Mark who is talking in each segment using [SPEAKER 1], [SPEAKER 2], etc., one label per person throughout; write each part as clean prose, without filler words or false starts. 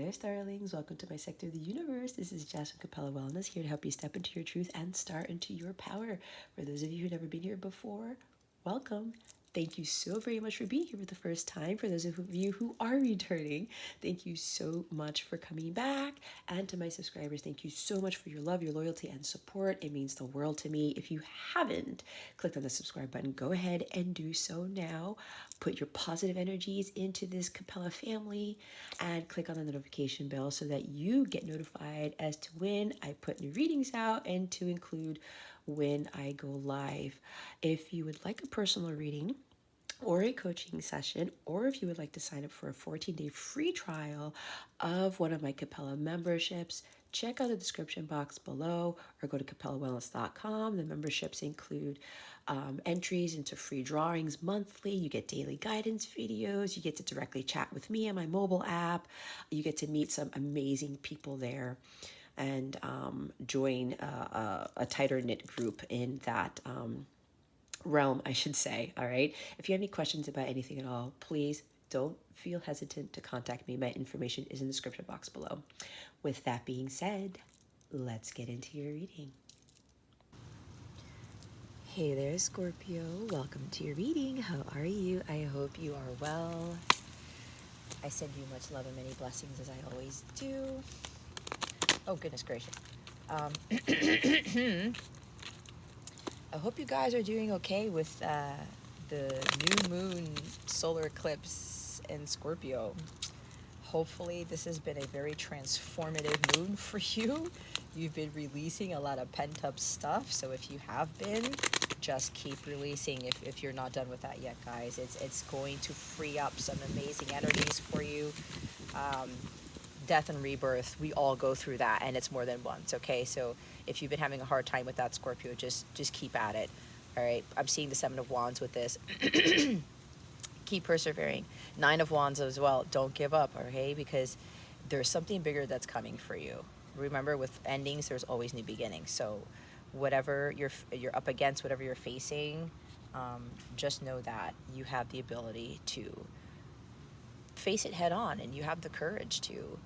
[SPEAKER 1] there, starlings. Welcome to my sector of the universe. This is Jess from Capella Wellness, here to help you step into your truth and start into your power. For those of you who've never been here before, welcome. Thank you so very much for being here for the first time. For those of you who are returning, thank you so much for coming back. And to my subscribers, thank you so much for your love, your loyalty, and support. It means the world to me. If you haven't clicked on the subscribe button, go ahead and do so now. Put your positive energies into this Capella family and click on the notification bell so that you get notified as to when I put new readings out and to include when I go live. If you would like a personal reading or a coaching session, or if you would like to sign up for a 14-day free trial of one of my Capella memberships, check out the description box below or go to capellawellness.com. The memberships include entries into free drawings monthly. You get daily guidance videos. You get to directly chat with me on my mobile app. You get to meet some amazing people there and join a tighter knit group in that realm, I should say. All right. If you have any questions about anything at all, please don't feel hesitant to contact me. My information is in the description box below. With that being said, let's get into your reading. Hey there, Scorpio. Welcome to your reading. How are you? I hope you are well. I send you much love and many blessings as I always do. Oh, goodness gracious. I hope you guys are doing okay with the new moon solar eclipse in Scorpio. Hopefully this has been a very transformative moon for you. You've been releasing a lot of pent-up stuff, so if you have been, just keep releasing if you're not done with that yet, guys. It's going to free up some amazing energies for you. Death and rebirth, we all go through that, and it's more than once, okay? So if you've been having a hard time with that, Scorpio, just keep at it, all right? I'm seeing the Seven of Wands with this. Keep persevering. Nine of Wands as well. Don't give up, okay? Because there's something bigger that's coming for you. Remember, with endings, there's always new beginnings. So whatever you're up against, whatever you're facing, just know that you have the ability to face it head on, and you have the courage to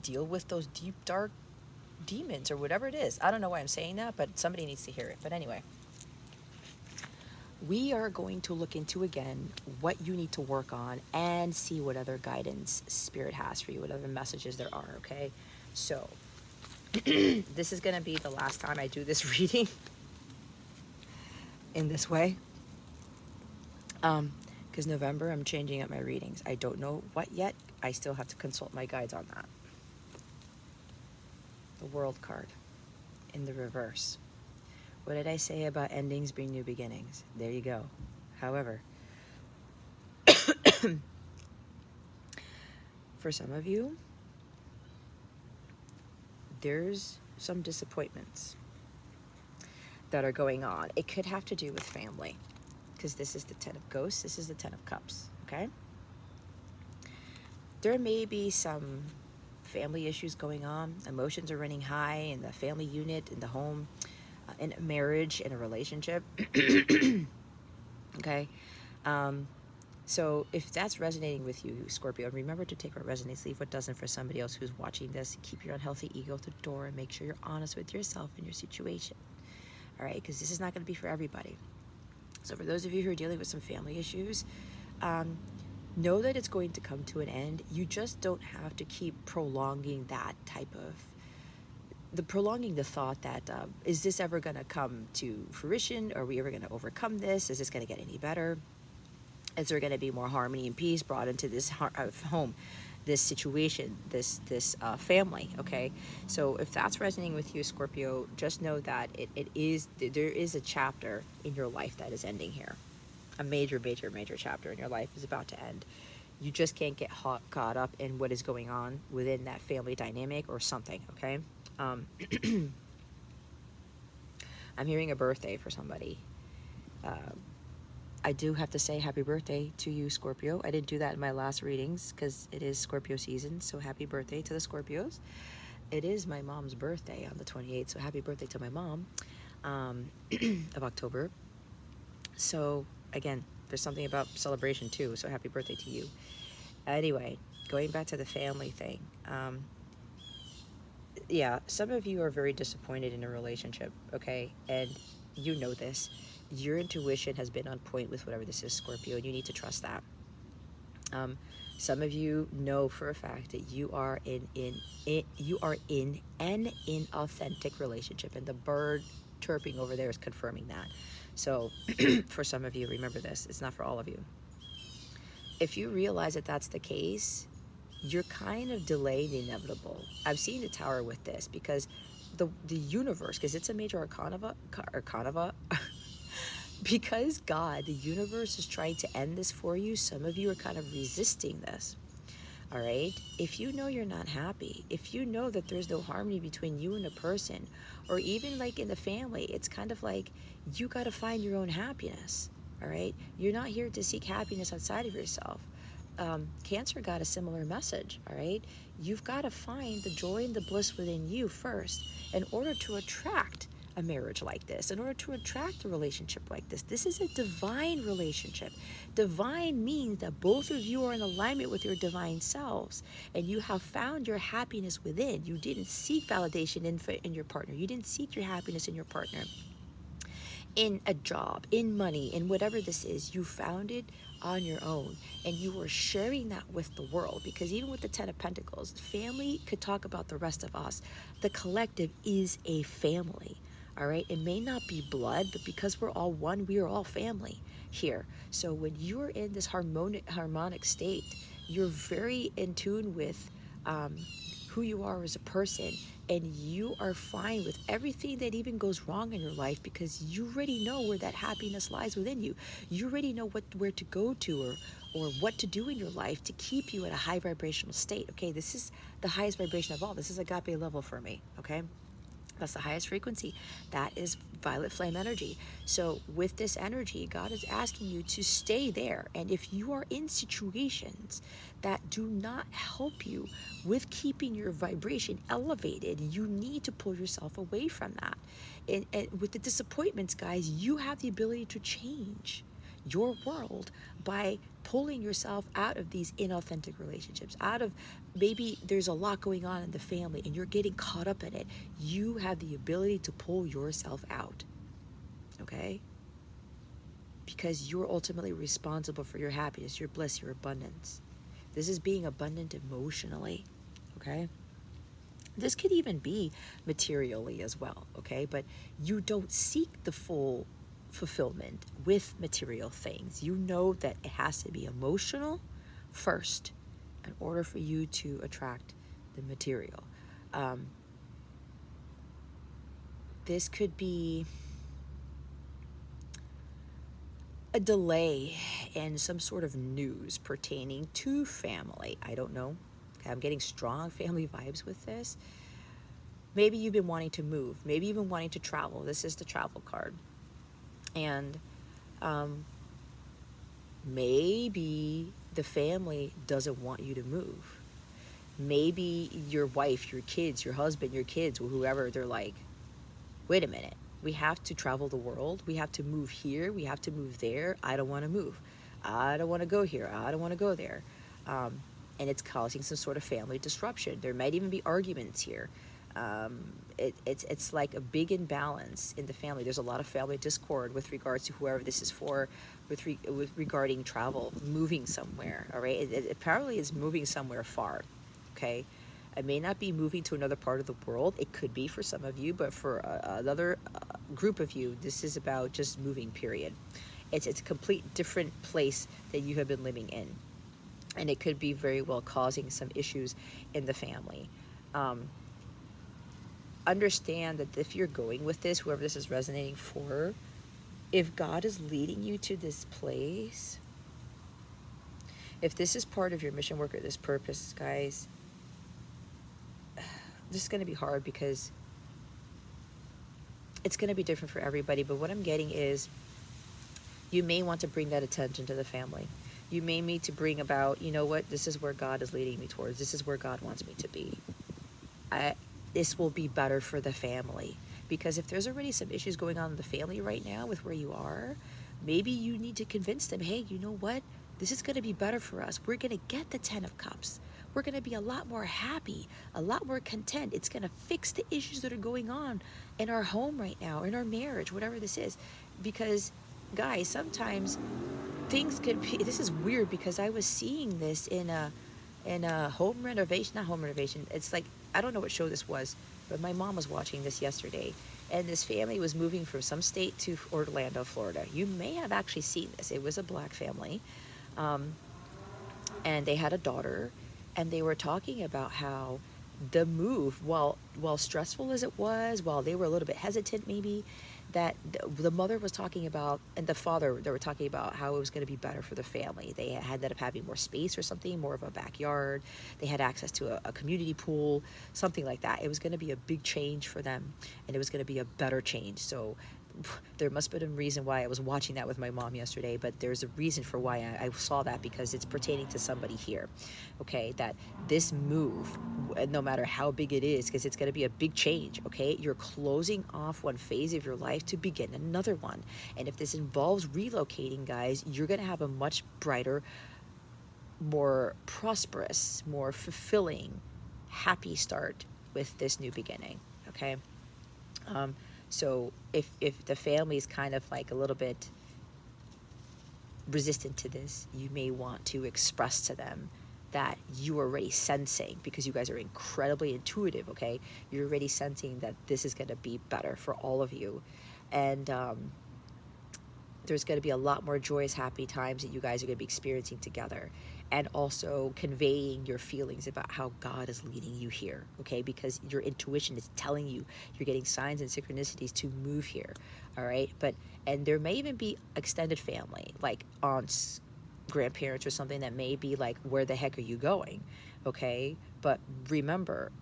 [SPEAKER 1] deal with those deep, dark demons or whatever it is. I don't know why I'm saying that, but somebody needs to hear it. But anyway, we are going to look into, again, what you need to work on and see what other guidance Spirit has for you, what other messages there are, okay? So this is going to be the last time I do this reading in this way. Because November, I'm changing up my readings. I don't know what yet. I still have to consult my guides on that. The World card in the reverse. What did I say about endings being new beginnings? There you go. However, for some of you, there's some disappointments that are going on. It could have to do with family, because this is the Ten of Ghosts, this is the Ten of Cups, okay? There may be some family issues going on. Emotions are running high in the family unit, in the home, in a marriage, in a relationship. Okay? So if that's resonating with you, Scorpio, remember to take what resonates, leave what doesn't for somebody else who's watching this. Keep your unhealthy ego to the door and make sure you're honest with yourself and your situation. All right? Because this is not going to be for everybody. So for those of you who are dealing with some family issues, know that it's going to come to an end. You just don't have to keep prolonging that type of, prolonging the thought that, is this ever going to come to fruition? Are we ever going to overcome this? Is this going to get any better? Is there going to be more harmony and peace brought into this home, this situation, this family, okay? So if that's resonating with you, Scorpio, just know that there is a chapter in your life that is ending here. A major, major, major chapter in your life is about to end. You just can't get caught up in what is going on within that family dynamic or something, okay? I'm hearing a birthday for somebody. I do have to say happy birthday to you, Scorpio. I didn't do that in my last readings because it is Scorpio season, so happy birthday to the Scorpios. It is my mom's birthday on the 28th, so happy birthday to my mom of October. So, again, there's something about celebration too, so happy birthday to you. Anyway, going back to the family thing. Yeah, some of you are very disappointed in a relationship, okay? And you know this. Your intuition has been on point with whatever this is, Scorpio, and you need to trust that. Some of you know for a fact that you are you are in an inauthentic relationship, and the bird chirping over there is confirming that. So, for some of you, remember this. It's not for all of you. If you realize that that's the case, you're kind of delaying the inevitable. I've seen the Tower with this because the universe, because it's a major arcana, because God, the universe is trying to end this for you. Some of you are kind of resisting this. All right. If you know you're not happy, if you know that there's no harmony between you and a person, or even like in the family, it's kind of like you got to find your own happiness. All right. You're not here to seek happiness outside of yourself. Cancer got a similar message. All right. You've got to find the joy and the bliss within you first in order to attract a marriage like this, in order to attract a relationship like this. This is a divine relationship. Divine means that both of you are in alignment with your divine selves, and you have found your happiness within. You didn't seek validation in your partner. You didn't seek your happiness in your partner, in a job, in money, in whatever this is. You found it on your own, and you are sharing that with the world. Because even with the Ten of Pentacles, family could talk about the rest of us. The collective is a family. All right, it may not be blood, but because we're all one, we are all family here. So when you're in this harmonic state, you're very in tune with who you are as a person, and you are fine with everything that even goes wrong in your life, because you already know where that happiness lies within you. You already know where to go to, or what to do in your life to keep you at a high vibrational state. Okay, this is the highest vibration of all. This is agape level for me. Okay, that's the highest frequency. That is violet flame energy. So with this energy, God is asking you to stay there. And if you are in situations that do not help you with keeping your vibration elevated, you need to pull yourself away from that. And with the disappointments, guys, you have the ability to change your world by pulling yourself out of these inauthentic relationships, out of, maybe there's a lot going on in the family and you're getting caught up in it. You have the ability to pull yourself out, okay? Because you're ultimately responsible for your happiness, your bliss, your abundance. This is being abundant emotionally, okay? This could even be materially as well, okay? But you don't seek the full fulfillment with material things. You know that it has to be emotional first in order for you to attract the material. This could be a delay in some sort of news pertaining to family. I don't know. Okay, I'm getting strong family vibes with this. Maybe you've been wanting to move. Maybe you've been wanting to travel. This is the travel card. And maybe the family doesn't want you to move. Maybe your wife, your kids, your husband, your kids, or whoever, they're like, wait a minute, we have to travel the world. We have to move here. We have to move there. I don't want to move. I don't want to go here. I don't want to go there. And it's causing some sort of family disruption. There might even be arguments here. It's like a big imbalance in the family. There's a lot of family discord with regards to whoever this is for, with regarding travel, moving somewhere. All right, it apparently is moving somewhere far. Okay, it may not be moving to another part of the world. It could be for some of you, but for another group of you, this is about just moving. Period. It's a complete different place that you have been living in, and it could be very well causing some issues in the family. Understand that if you're going with this, whoever this is resonating for, if God is leading you to this place, if this is part of your mission work or this purpose, guys, this is going to be hard because it's going to be different for everybody. But what I'm getting is you may want to bring that attention to the family. You may need to bring about, you know what, this is where God is leading me towards. This is where God wants me to be. This will be better for the family. Because if there's already some issues going on in the family right now with where you are, maybe you need to convince them, hey, you know what? This is going to be better for us. We're going to get the 10 of Cups. we're going to be a lot more happy, a lot more content. It's going to fix the issues that are going on in our home right now, in our marriage, whatever this is. Because, guys, sometimes things could be, this is weird because I was seeing this in a home renovation, not home renovation. It's like, I don't know what show this was, but my mom was watching this yesterday. And this family was moving from some state to Orlando, Florida. You may have actually seen this. It was a black family. And they had a daughter, and they were talking about how the move, while stressful as it was, while they were a little bit hesitant maybe, that the mother was talking about, and the father, they were talking about how it was going to be better for the family. They had ended up having more space or something, more of a backyard. They had access to a community pool, something like that. It was going to be a big change for them, and it was going to be a better change. So there must have been a reason why I was watching that with my mom yesterday, but there's a reason for why I saw that, because it's pertaining to somebody here, okay? That this move, no matter how big it is, because it's going to be a big change, okay? You're closing off one phase of your life to begin another one. And if this involves relocating, guys, you're going to have a much brighter, more prosperous, more fulfilling, happy start with this new beginning, okay? So if the family is kind of like a little bit resistant to this, you may want to express to them that you are already sensing, because you guys are incredibly intuitive, okay? You're already sensing that this is going to be better for all of you. And there's going to be a lot more joyous, happy times that you guys are going to be experiencing together, and also conveying your feelings about how God is leading you here, okay? Because your intuition is telling you you're getting signs and synchronicities to move here, all right? And there may even be extended family, like aunts, grandparents, or something that may be like, where the heck are you going, okay? But remember,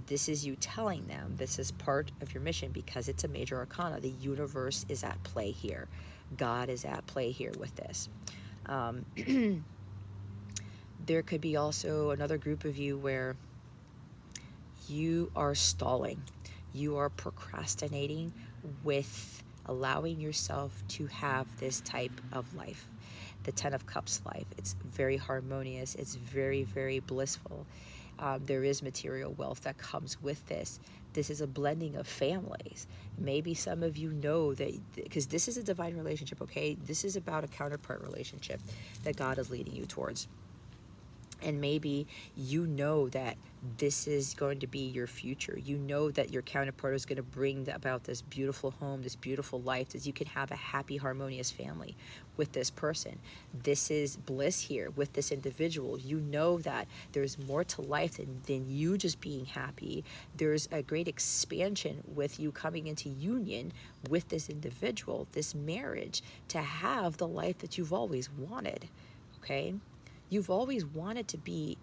[SPEAKER 1] this is you telling them this is part of your mission, because it's a major arcana. The universe is at play here. God is at play here with this. There could be also another group of you where you are stalling. You are procrastinating with allowing yourself to have this type of life. The Ten of Cups life. It's very harmonious. It's very, very blissful. There is material wealth that comes with this. This is a blending of families. Maybe some of you know that, because this is a divine relationship, okay? This is about a counterpart relationship that God is leading you towards. And maybe you know that this is going to be your future. You know that your counterpart is going to bring about this beautiful home, this beautiful life, that you can have a happy, harmonious family with this person. This is bliss here with this individual. You know that there's more to life than you just being happy. There's a great expansion with you coming into union with this individual, this marriage, to have the life that you've always wanted, okay? You've always wanted to be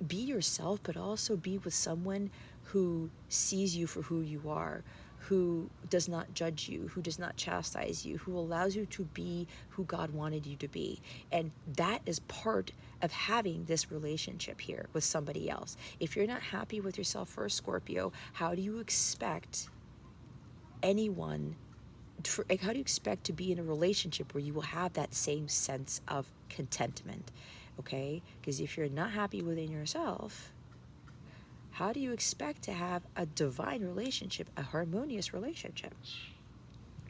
[SPEAKER 1] yourself, but also be with someone who sees you for who you are, who does not judge you, who does not chastise you, who allows you to be who God wanted you to be. And that is part of having this relationship here with somebody else. If you're not happy with yourself first, Scorpio, how do you expect anyone how do you expect to be in a relationship where you will have that same sense of contentment, okay? Because if you're not happy within yourself, how do you expect to have a divine relationship, a harmonious relationship?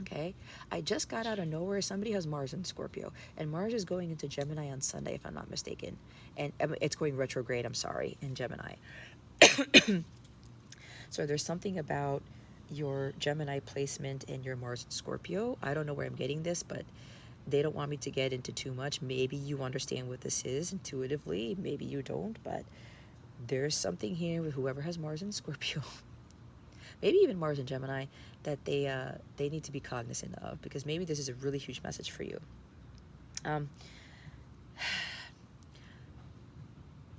[SPEAKER 1] Okay, I just got out of nowhere. Somebody has Mars in Scorpio, and Mars is going into Gemini on Sunday, if I'm not mistaken. And it's going retrograde, I'm sorry, in Gemini. So there's something about your Gemini placement in your Mars in Scorpio. I don't know where I'm getting this, but they don't want me to get into too much. Maybe you understand what this is intuitively, maybe you don't, but there's something here with whoever has Mars in Scorpio, maybe even Mars in Gemini, that they need to be cognizant of, because maybe this is a really huge message for you.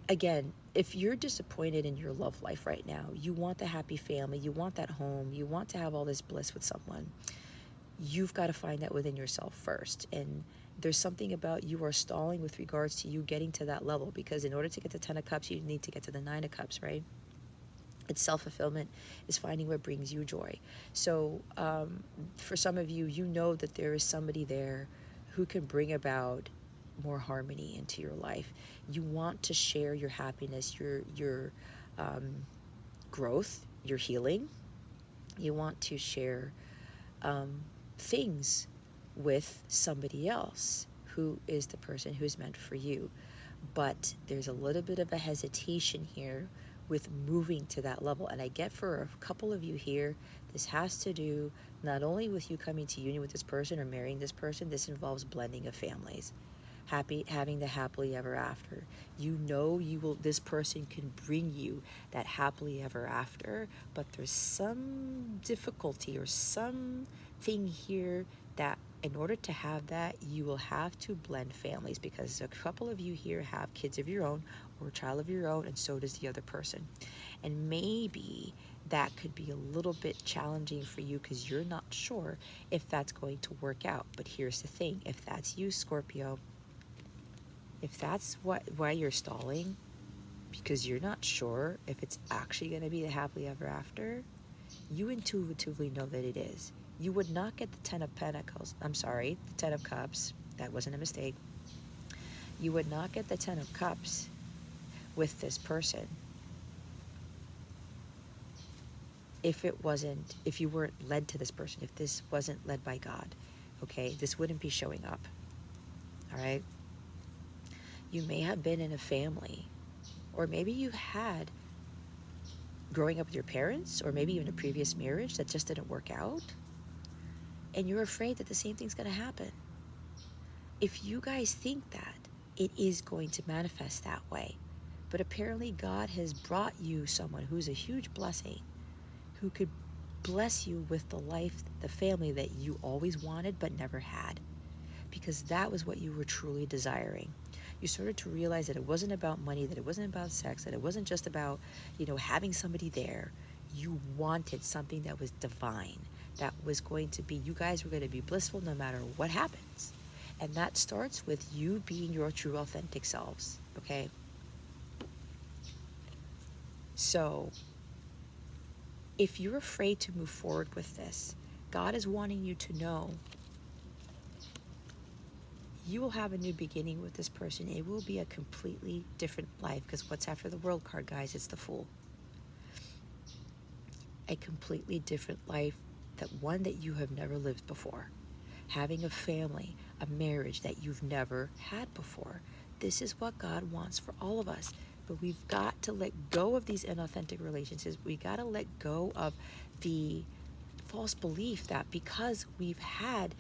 [SPEAKER 1] Again, if you're disappointed in your love life right now, you want the happy family, you want that home, you want to have all this bliss with someone, you've got to find that within yourself first. And there's something about you are stalling with regards to you getting to that level, because in order to get to 10 of Cups, you need to get to the 9 of Cups, right? It's self-fulfillment, is finding what brings you joy. So for some of you, you know that there is somebody there who can bring about more harmony into your life. You want to share your happiness, your growth, your healing. You want to share things with somebody else who is the person who's meant for you. But there's a little bit of a hesitation here with moving to that level. And I get for a couple of you here, this has to do not only with you coming to union with this person or marrying this person, this involves blending of families. Having the happily ever after. You know this person can bring you that happily ever after, but there's some difficulty or something here that in order to have that, you will have to blend families, because a couple of you here have kids of your own or a child of your own, and so does the other person. And maybe that could be a little bit challenging for you because you're not sure if that's going to work out. But here's the thing, if that's you, Scorpio, if that's why you're stalling, because you're not sure if it's actually going to be the happily ever after, you intuitively know that it is. You would not get the 10 of Pentacles. I'm sorry, the 10 of Cups. That wasn't a mistake. You would not get the 10 of Cups with this person if you weren't led to this person, if this wasn't led by God. Okay, this wouldn't be showing up. All right. You may have been in a family, or maybe you've had growing up with your parents, or maybe even a previous marriage that just didn't work out, and you're afraid that the same thing's going to happen. If you guys think that, it is going to manifest that way. But apparently God has brought you someone who's a huge blessing, who could bless you with the life, the family that you always wanted but never had, because that was what you were truly desiring. You started to realize that it wasn't about money, that it wasn't about sex, that it wasn't just about, having somebody there. You wanted something that was divine, that was going to be, you guys were going to be blissful no matter what happens. And that starts with you being your true authentic selves, okay? So if you're afraid to move forward with this, God is wanting you to know you will have a new beginning with this person. It will be a completely different life, because what's after the World card, guys? It's the Fool. A completely different life, one that you have never lived before. Having a family, a marriage that you've never had before. This is what God wants for all of us. But we've got to let go of these inauthentic relationships. We got to let go of the false belief that because we've had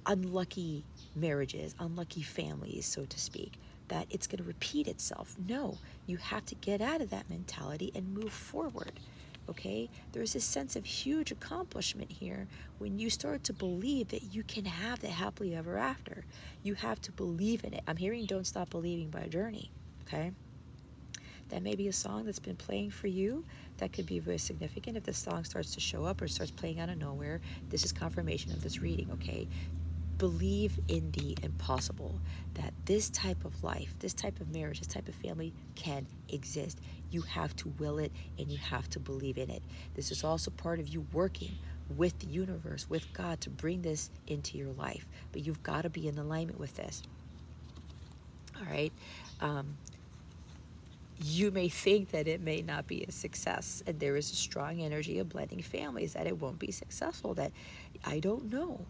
[SPEAKER 1] unlucky marriages, unlucky families, so to speak, that it's going to repeat itself. No, you have to get out of that mentality and move forward. Okay? There's a sense of huge accomplishment here when you start to believe that you can have the happily ever after. You have to believe in it. I'm hearing Don't Stop Believing by Journey. Okay? That may be a song that's been playing for you. That could be very significant. If the song starts to show up or starts playing out of nowhere, this is confirmation of this reading, okay? Believe in the impossible, that this type of life, this type of marriage, this type of family can exist. You have to will it, and you have to believe in it. This is also part of you working with the universe, with God, to bring this into your life. But you've got to be in alignment with this. All right? You may think that it may not be a success, and there is a strong energy of blending families, that it won't be successful, that I don't know.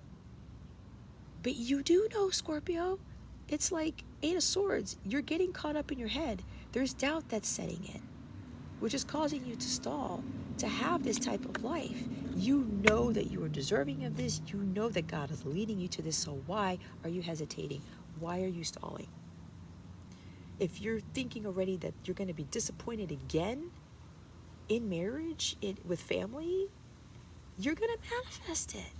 [SPEAKER 1] But you do know, Scorpio. It's like 8 of Swords. You're getting caught up in your head. There's doubt that's setting in, which is causing you to stall, to have this type of life. You know that you are deserving of this. You know that God is leading you to this. So why are you hesitating? Why are you stalling? If you're thinking already that you're going to be disappointed again in marriage, with family, you're going to manifest it.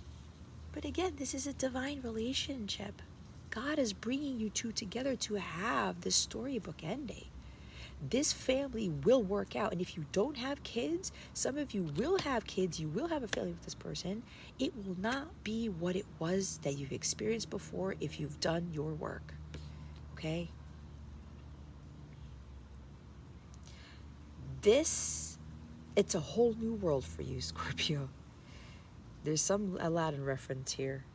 [SPEAKER 1] But again, this is a divine relationship. God is bringing you two together to have this storybook ending. This family will work out. And if you don't have kids, some of you will have kids, you will have a family with this person. It will not be what it was that you've experienced before if you've done your work. Okay? It's a whole new world for you, Scorpio. There's some Aladdin reference here.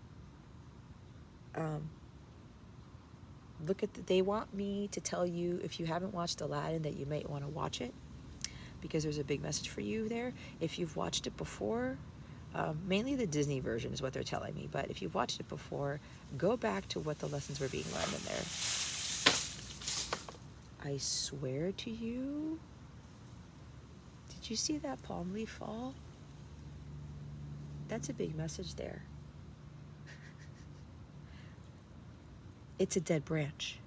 [SPEAKER 1] They want me to tell you, if you haven't watched Aladdin, that you might want to watch it, because there's a big message for you there. If you've watched it before, mainly the Disney version is what they're telling me, but if you've watched it before, go back to what the lessons were being learned in there. I swear to you, did you see that palm leaf fall? That's a big message there. It's a dead branch.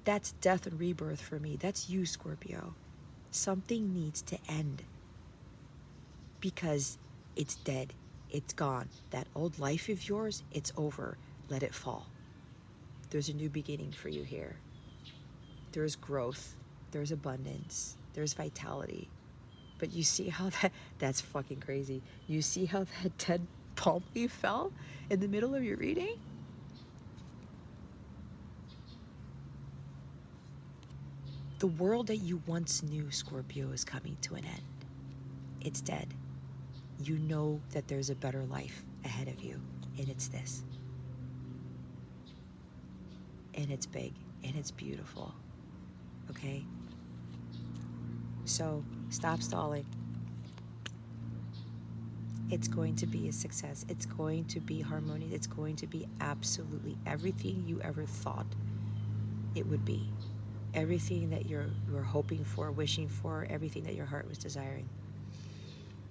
[SPEAKER 1] That's death and rebirth for me. That's you, Scorpio. Something needs to end because it's dead. It's gone. That old life of yours, it's over. Let it fall. There's a new beginning for you here. There's growth. There's abundance. There's vitality. But you see how that's fucking crazy. You see how that dead palm leaf fell in the middle of your reading? The world that you once knew, Scorpio, is coming to an end. It's dead. You know that there's a better life ahead of you, and it's this. And it's big, and it's beautiful, okay? So stop stalling. It's going to be a success. It's going to be harmonious. It's going to be absolutely everything you ever thought it would be. Everything that you're hoping for, wishing for, everything that your heart was desiring.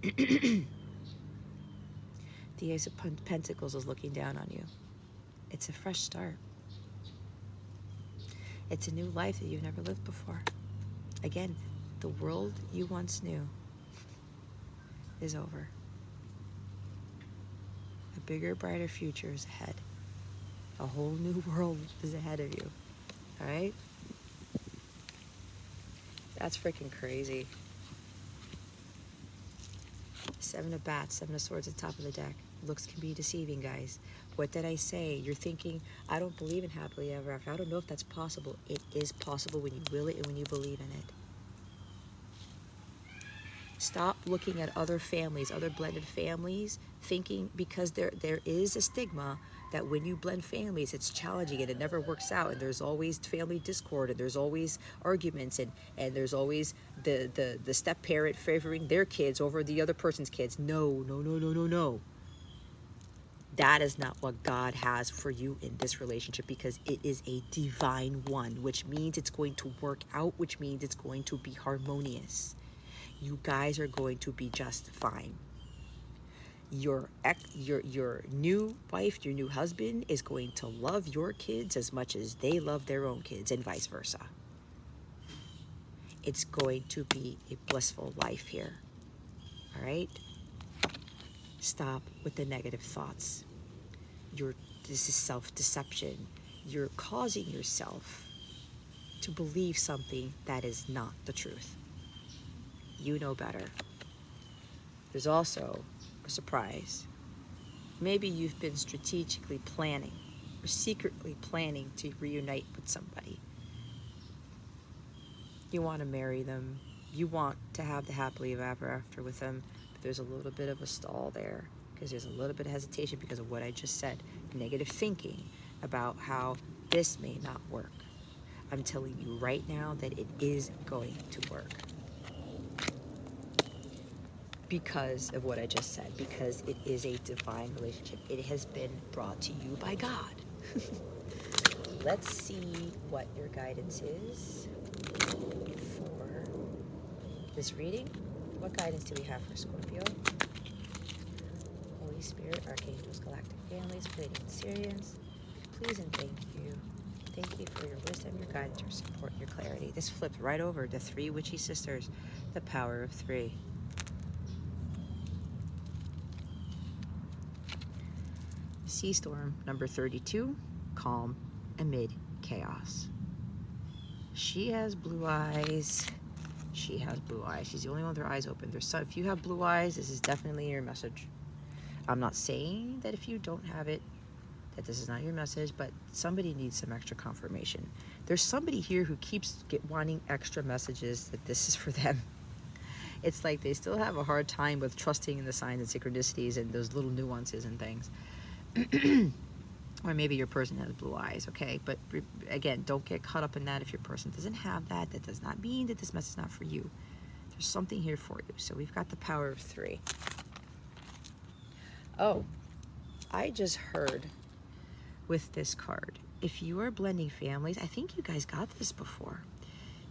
[SPEAKER 1] The Ace of Pentacles is looking down on you. It's a fresh start. It's a new life that you've never lived before. Again, the world you once knew is over. A bigger, brighter future is ahead. A whole new world is ahead of you. All right? That's freaking crazy. Seven of Bats, Seven of Swords at the top of the deck. Looks can be deceiving, guys. What did I say? You're thinking, I don't believe in happily ever after. I don't know if that's possible. It is possible when you will it and when you believe in it. Stop looking at other families, other blended families, thinking, because there is a stigma that when you blend families, it's challenging and it never works out, and there's always family discord, and there's always arguments, and there's always the step parent favoring their kids over the other person's kids. No, no, no, no, no, no. That is not what God has for you in this relationship, because it is a divine one, which means it's going to work out, which means it's going to be harmonious. You guys are going to be just fine. Your new wife, your new husband is going to love your kids as much as they love their own kids, and vice versa. It's going to be a blissful life here. All right? Stop with the negative thoughts. This is self-deception. You're causing yourself to believe something that is not the truth. You know better. There's also a surprise. Maybe you've been strategically planning or secretly planning to reunite with somebody. You want to marry them. You want to have the happily ever after with them, but there's a little bit of a stall there because there's a little bit of hesitation because of what I just said. Negative thinking about how this may not work. I'm telling you right now that it is going to work. Because of what I just said, because it is a divine relationship. It has been brought to you by God. Let's see what your guidance is for this reading. What guidance do we have for Scorpio? Holy Spirit, Archangels, Galactic Families, Pleiadian Syrians, please and thank you. Thank you for your wisdom, your guidance, your support, your clarity. This flipped right over to 3 witchy sisters, the power of 3. Sea storm number 32, calm amid chaos. She has blue eyes. She has blue eyes. She's the only one with her eyes open. If you have blue eyes, this is definitely your message. I'm not saying that if you don't have it, that this is not your message, but somebody needs some extra confirmation. There's somebody here who keeps wanting extra messages that this is for them. It's like they still have a hard time with trusting in the signs and synchronicities and those little nuances and things. Or maybe your person has blue eyes, okay? But again, don't get caught up in that. If your person doesn't have that, that does not mean that this message is not for you. There's something here for you. So we've got the power of 3. Oh, I just heard with this card, if you are blending families, I think you guys got this before.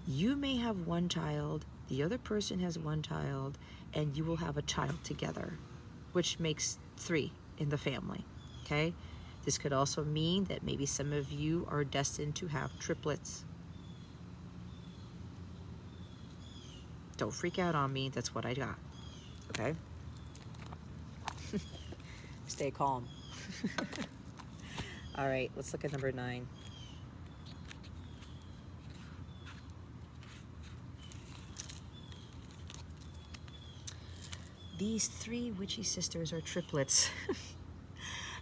[SPEAKER 1] You may have one child, the other person has one child, and you will have a child together, which makes 3 in the family, okay? This could also mean that maybe some of you are destined to have triplets. Don't freak out on me, that's what I got, okay? Stay calm. All right, let's look at number 9. These 3 witchy sisters are triplets.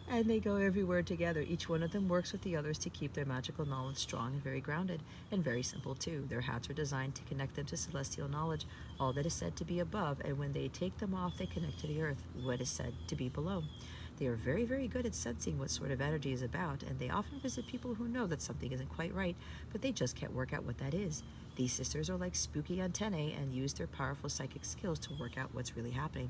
[SPEAKER 1] And they go everywhere together. Each one of them works with the others to keep their magical knowledge strong and very grounded, and very simple too. Their hats are designed to connect them to celestial knowledge, all that is said to be above, and when they take them off, they connect to the earth, what is said to be below. They are very, very good at sensing what sort of energy is about, and they often visit people who know that something isn't quite right, but they just can't work out what that is. These sisters are like spooky antennae and use their powerful psychic skills to work out what's really happening.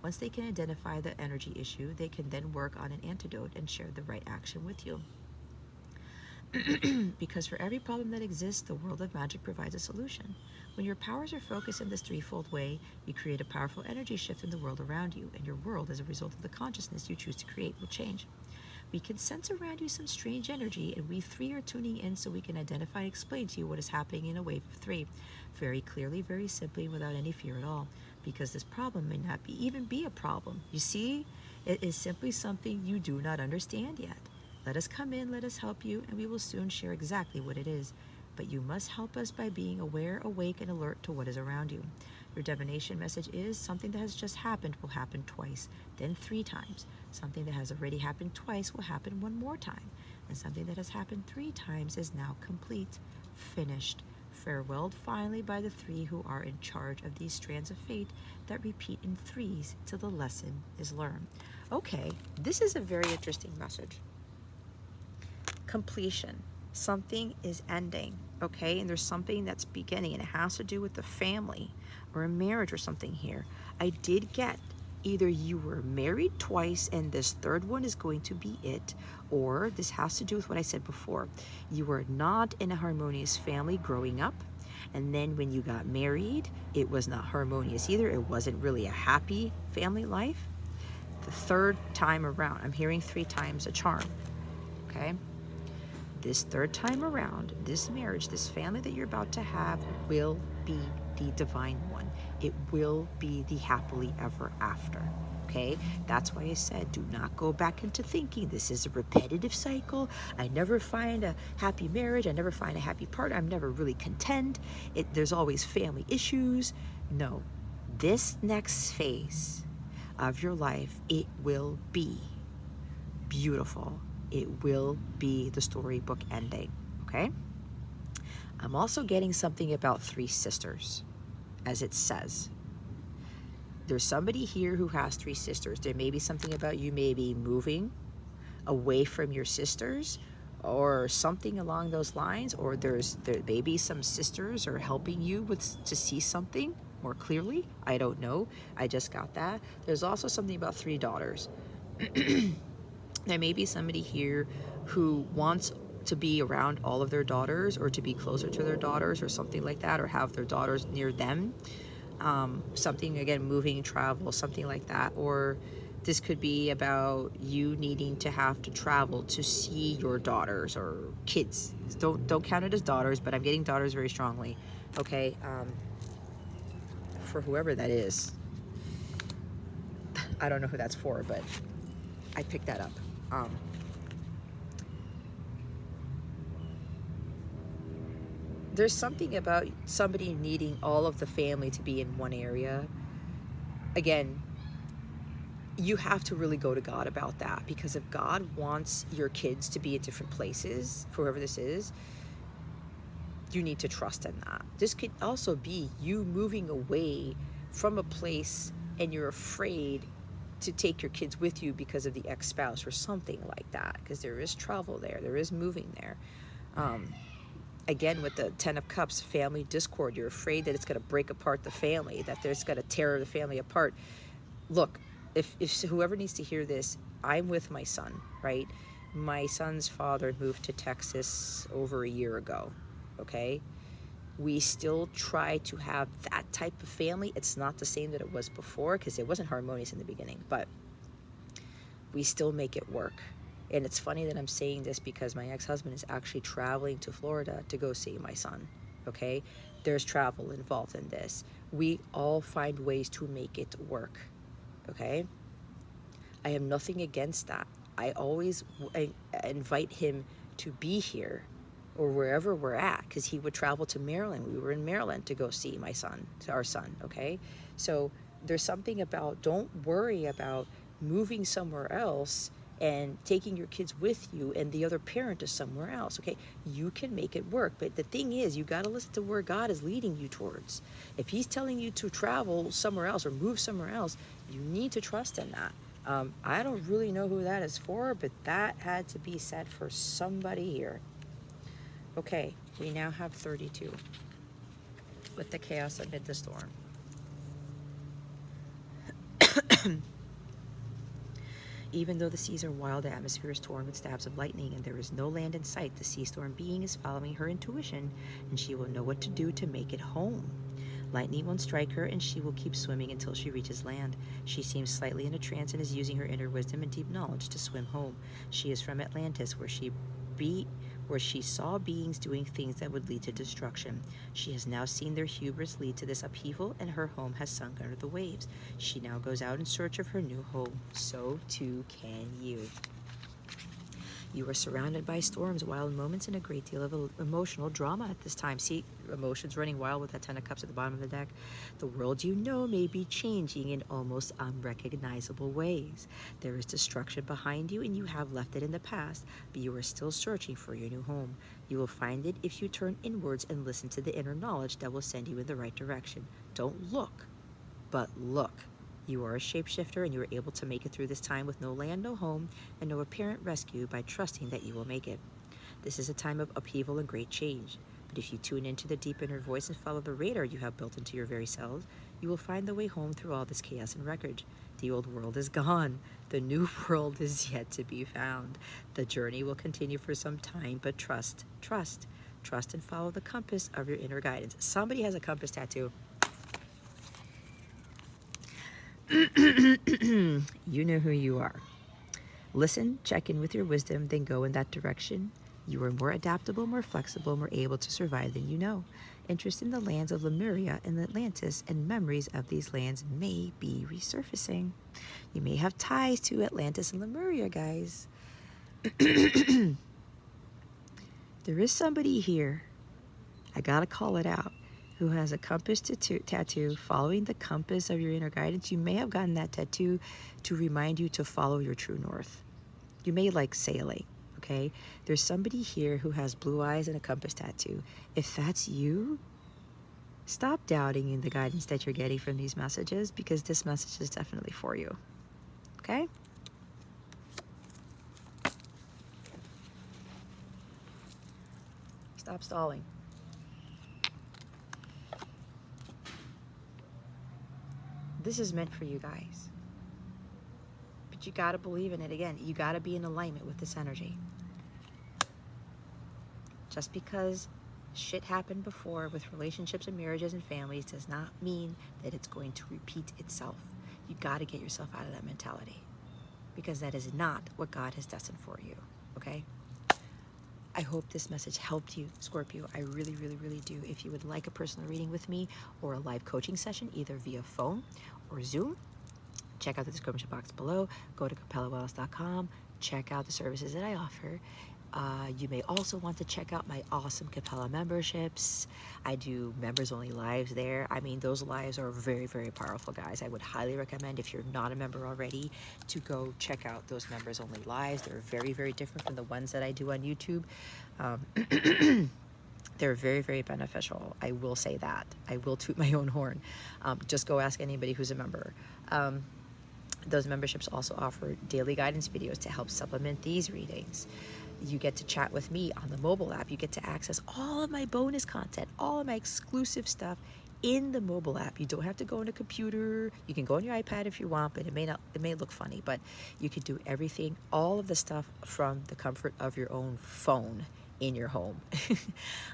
[SPEAKER 1] Once they can identify the energy issue, they can then work on an antidote and share the right action with you. Because for every problem that exists, the world of magic provides a solution. When your powers are focused in this threefold way, you create a powerful energy shift in the world around you, and your world, as a result of the consciousness you choose to create, will change. We can sense around you some strange energy, and we 3 are tuning in so we can identify and explain to you what is happening in a wave of 3, very clearly, very simply, without any fear at all, because this problem may not even be a problem. You see, it is simply something you do not understand yet. Let us come in, let us help you, and we will soon share exactly what it is. But you must help us by being aware, awake, and alert to what is around you. Your divination message is something that has just happened will happen twice, then 3 times. Something that has already happened twice will happen 1 more time. And something that has happened 3 times is now complete, finished, farewelled finally by the 3 who are in charge of these strands of fate that repeat in 3s till the lesson is learned. Okay, this is a very interesting message. Completion. Something is ending, okay? And there's something that's beginning, and it has to do with the family or a marriage or something here. I did get either you were married twice and this 3rd one is going to be it, or this has to do with what I said before. You were not in a harmonious family growing up, and then when you got married, it was not harmonious either. It wasn't really a happy family life. The 3rd time around, I'm hearing 3 times a charm, okay? This 3rd time around, this marriage, this family that you're about to have will be the divine one. It will be the happily ever after, okay? That's why I said do not go back into thinking this is a repetitive cycle. I never find a happy marriage. I never find a happy partner. I'm never really content. There's always family issues. No, this next phase of your life, it will be beautiful. It will be the storybook ending, okay? I'm also getting something about 3 sisters, as it says. There's somebody here who has 3 sisters. There may be something about you maybe moving away from your sisters or something along those lines, or there may be some sisters are helping you to see something more clearly. I don't know. I just got that. There's also something about 3 daughters. There may be somebody here who wants to be around all of their daughters or to be closer to their daughters or something like that, or have their daughters near them. Something, again, moving, travel, something like that. Or this could be about you needing to have to travel to see your daughters or kids. Don't count it as daughters, but I'm getting daughters very strongly. Okay, for whoever that is. I don't know who that's for, but I picked that up. There's something about somebody needing all of the family to be in one area. Again, you have to really go to God about that, because if God wants your kids to be at different places, for whoever this is, you need to trust in that. This could also be you moving away from a place and you're afraid
[SPEAKER 2] to take your kids with you because of the ex-spouse or something like that, because there is travel there, there is moving there. Again, with the 10 of Cups, family discord, you're afraid that it's going to break apart the family, that there's going to tear the family apart. Look, if whoever needs to hear this, I'm with my son, right? My son's father moved to Texas over a year ago, okay? We still try to have that type of family. It's not the same that it was before, because it wasn't harmonious in the beginning, but we still make it work. And it's funny that I'm saying this because my ex-husband is actually traveling to Florida to go see my son, okay? There's travel involved in this. We all find ways to make it work, okay? I have nothing against that. I always invite him to be here or wherever we're at, because he would travel to Maryland. We were in Maryland to go see my son, our son, okay? So there's something about, don't worry about moving somewhere else and taking your kids with you and the other parent is somewhere else, okay? You can make it work. But the thing is, you got to listen to where God is leading you towards. If he's telling you to travel somewhere else or move somewhere else, you need to trust in that. I don't really know who that is for, but that had to be said for somebody here. Okay, we now have 32 with the chaos amid the storm. Even though the seas are wild, the atmosphere is torn with stabs of lightning, and there is no land in sight, the sea storm being is following her intuition, and she will know what to do to make it home. Lightning won't strike her, and she will keep swimming until she reaches land. She seems slightly in a trance and is using her inner wisdom and deep knowledge to swim home. She is from Atlantis, where she saw beings doing things that would lead to destruction. She has now seen their hubris lead to this upheaval, and her home has sunk under the waves. She now goes out in search of her new home. So too can you. You are surrounded by storms, wild moments, and a great deal of emotional drama at this time. See, emotions running wild with that 10 of Cups at the bottom of the deck. The world you know may be changing in almost unrecognizable ways. There is destruction behind you, and you have left it in the past, but you are still searching for your new home. You will find it if you turn inwards and listen to the inner knowledge that will send you in the right direction. Don't look, but look. You are a shapeshifter, and you are able to make it through this time with no land, no home, and no apparent rescue by trusting that you will make it. This is a time of upheaval and great change. But if you tune into the deep inner voice and follow the radar you have built into your very selves, you will find the way home through all this chaos and wreckage. The old world is gone. The new world is yet to be found. The journey will continue for some time, but trust, trust, trust, and follow the compass of your inner guidance. Somebody has a compass tattoo. You know who you are. Listen, check in with your wisdom, then go in that direction. You are more adaptable, more flexible, more able to survive than you know. Interest in the lands of Lemuria and Atlantis and memories of these lands may be resurfacing. You may have ties to Atlantis and Lemuria, guys. There is somebody here, I gotta call it out, who has a compass tattoo following the compass of your inner guidance. You may have gotten that tattoo to remind you to follow your true north. You may like sailing, okay? There's somebody here who has blue eyes and a compass tattoo. If that's you, stop doubting in the guidance that you're getting from these messages, because this message is definitely for you, okay? Stop stalling. This is meant for you guys. But you gotta believe in it again. You gotta be in alignment with this energy. Just because shit happened before with relationships and marriages and families does not mean that it's going to repeat itself. You gotta get yourself out of that mentality, because that is not what God has destined for you, okay? I hope this message helped you, Scorpio. I really, really, really do. If you would like a personal reading with me or a live coaching session, either via phone or Zoom, check out the description box below. Go to capellawellness.com. Check out the services that I offer. You may also want to check out my awesome Capella memberships. I do members-only lives there. I mean, those lives are very, very powerful, guys. I would highly recommend, if you're not a member already, to go check out those members-only lives. They're very, very different from the ones that I do on YouTube. They're very, very beneficial. I will say that. I will toot my own horn. Just go ask anybody who's a member. Those memberships also offer daily guidance videos to help supplement these readings. You get to chat with me on the mobile app. You get to access all of my bonus content, all of my exclusive stuff in the mobile app. You don't have to go on a computer. You can go on your iPad if you want, but it may look funny, but you can do everything, all of the stuff from the comfort of your own phone in your home.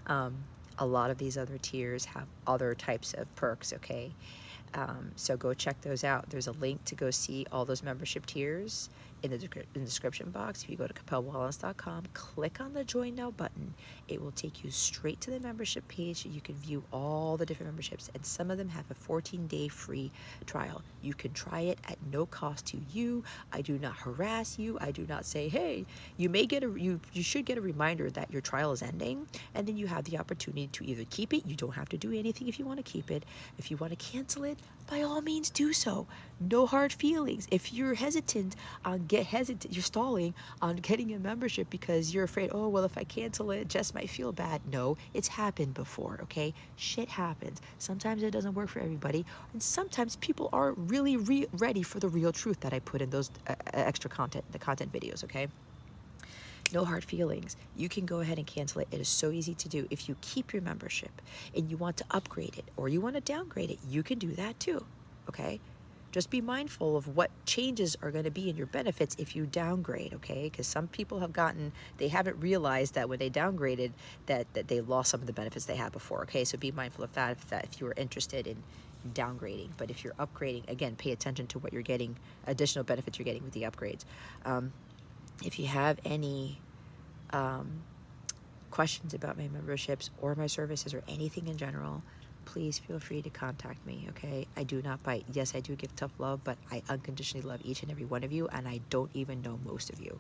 [SPEAKER 2] um, a lot of these other tiers have other types of perks, okay? So go check those out. There's a link to go see all those membership tiers in the description box. If you go to capellawellness.com, click on the Join Now button. It will take you straight to the membership page. You can view all the different memberships, and some of them have a 14-day free trial. You can try it at no cost to you. I do not harass you. I do not say, hey, you may get you should get a reminder that your trial is ending, and then you have the opportunity to either keep it. You don't have to do anything if you want to keep it. If you want to cancel it, by all means do so. No hard feelings. If you're you're stalling on getting a membership because you're afraid, oh, well, if I cancel it, Jess might feel bad. No, it's happened before, okay? Shit happens. Sometimes it doesn't work for everybody, and sometimes people aren't really ready for the real truth that I put in those extra content, the content videos, okay? No hard feelings. You can go ahead and cancel it. It is so easy to do. If you keep your membership and you want to upgrade it or you want to downgrade it, you can do that too, okay? Just be mindful of what changes are going to be in your benefits if you downgrade, okay? Because some people they haven't realized that when they downgraded that they lost some of the benefits they had before, okay? So be mindful of that if you are interested in downgrading. But if you're upgrading, again, pay attention to what you're getting, additional benefits you're getting with the upgrades. If you have any questions about my memberships or my services or anything in general, please feel free to contact me, okay? I do not bite. Yes, I do give tough love, but I unconditionally love each and every one of you, and I don't even know most of you,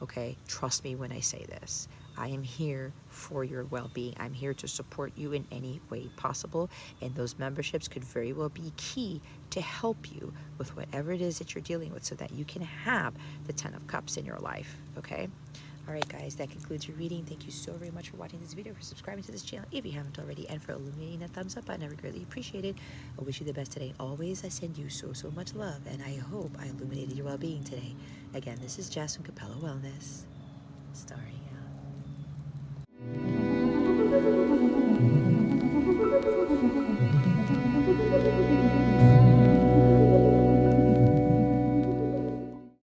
[SPEAKER 2] okay? Trust me when I say this. I am here for your well-being. I'm here to support you in any way possible, and those memberships could very well be key to help you with whatever it is that you're dealing with so that you can have the 10 of Cups in your life, okay? All right, guys, that concludes your reading. Thank you so very much for watching this video, for subscribing to this channel if you haven't already, and for illuminating that thumbs up button. I would greatly appreciate it. I wish you the best today. Always, I send you so, so much love, and I hope I illuminated your well-being today. Again, this is Jess from Capella Wellness, starring